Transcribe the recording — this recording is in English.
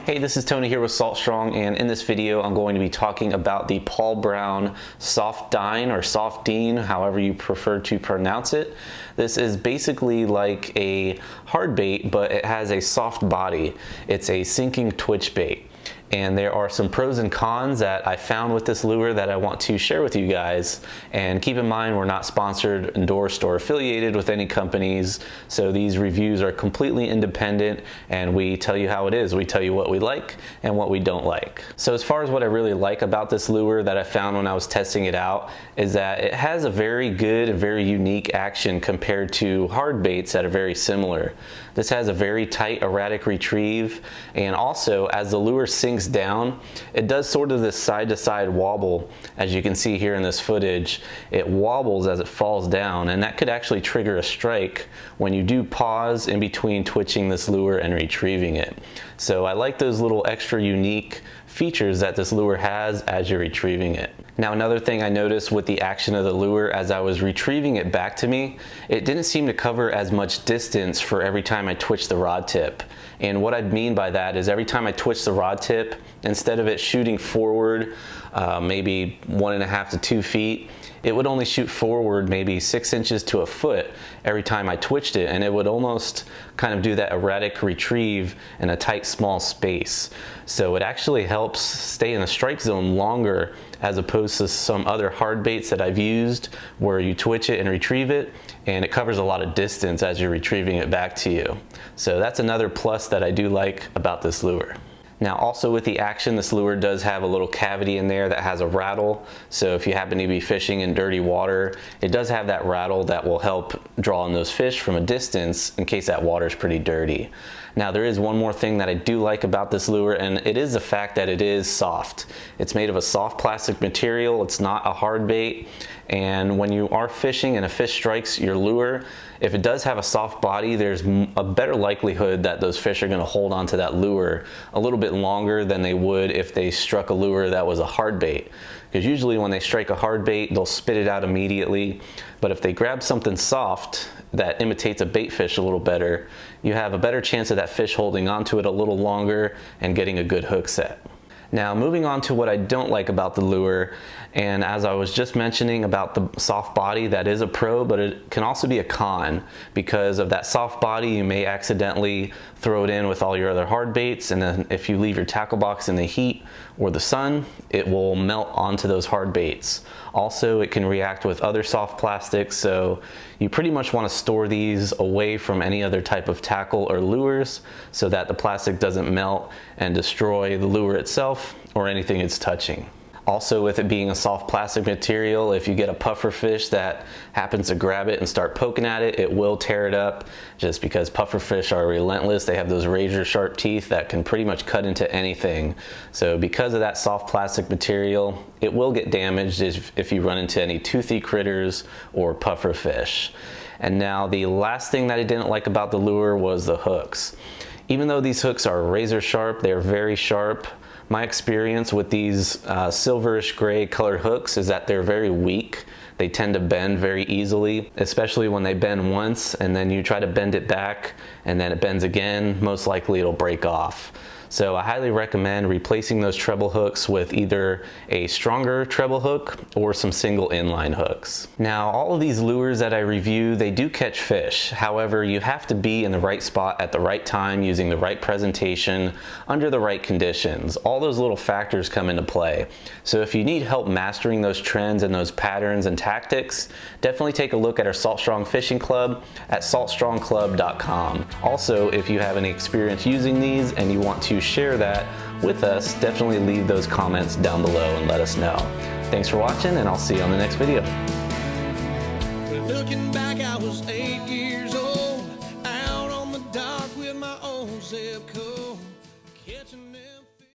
Hey, this is Tony here with Salt Strong, and in this video I'm going to be talking about the Paul Brown Soft-Dine or Soft-Dine, however you prefer to pronounce it. This is basically like a hard bait, but it has a soft body. It's a sinking twitch bait. And there are some pros and cons that I found with this lure that I want to share with you guys. And keep in mind, we're not sponsored, endorsed, or affiliated with any companies. So these reviews are completely independent and we tell you how it is. We tell you what we like and what we don't like. So as far as what I really like about this lure that I found when I was testing it out is that it has a very good and very unique action compared to hard baits that are very similar. This has a very tight, erratic retrieve, and also as the lure sinks down, it does sort of this side-to-side wobble. As you can see here in this footage, it wobbles as it falls down, and that could actually trigger a strike when you do pause in between twitching this lure and retrieving it. So I like those little extra unique features that this lure has as you're retrieving it. Now, another thing I noticed with the action of the lure as I was retrieving it back to me, it didn't seem to cover as much distance for every time I twitched the rod tip. And what I mean by that is every time I twitch the rod tip, instead of it shooting forward maybe 1.5 to 2 feet, it would only shoot forward maybe 6 inches to a foot every time I twitched it, and it would almost kind of do that erratic retrieve in a tight, small space. So it actually helps stay in the strike zone longer as opposed to some other hard baits that I've used where you twitch it and retrieve it, and it covers a lot of distance as you're retrieving it back to you. So that's another plus that I do like about this lure. Now, also with the action, this lure does have a little cavity in there that has a rattle. So if you happen to be fishing in dirty water, it does have that rattle that will help draw in those fish from a distance in case that water is pretty dirty. Now, there is one more thing that I do like about this lure, and it is the fact that it is soft. It's made of a soft plastic material. It's not a hard bait. And when you are fishing and a fish strikes your lure, if it does have a soft body, there's a better likelihood that those fish are going to hold onto that lure a little bit longer than they would if they struck a lure that was a hard bait. Because usually when they strike a hard bait, they'll spit it out immediately. But if they grab something soft that imitates a bait fish a little better, you have a better chance of that fish holding onto it a little longer and getting a good hook set. Now, moving on to what I don't like about the lure, and as I was just mentioning about the soft body, that is a pro, but it can also be a con. Because of that soft body, you may accidentally throw it in with all your other hard baits, and then if you leave your tackle box in the heat or the sun, it will melt onto those hard baits. Also, it can react with other soft plastics, so you pretty much want to store these away from any other type of tackle or lures so that the plastic doesn't melt and destroy the lure itself or anything it's touching. Also, with it being a soft plastic material, if you get a puffer fish that happens to grab it and start poking at it, it will tear it up, just because puffer fish are relentless. They have those razor sharp teeth that can pretty much cut into anything. So because of that soft plastic material, it will get damaged if you run into any toothy critters or puffer fish. And now the last thing that I didn't like about the lure was the hooks. Even though these hooks are razor sharp, they're very sharp. My experience with these silverish gray colored hooks is that they're very weak. They tend to bend very easily, especially when they bend once and then you try to bend it back and then it bends again, most likely it'll break off. So I highly recommend replacing those treble hooks with either a stronger treble hook or some single inline hooks. Now, all of these lures that I review, they do catch fish. However, you have to be in the right spot at the right time, using the right presentation, under the right conditions. All those little factors come into play. So if you need help mastering those trends and those patterns and tactics, definitely take a look at our Salt Strong Fishing Club at saltstrongclub.com. Also, if you have any experience using these and you want to share that with us, definitely leave those comments down below and let us know. Thanks for watching, and I'll see you on the next video. Looking back, I was 8 years old, out on the dock with my old zip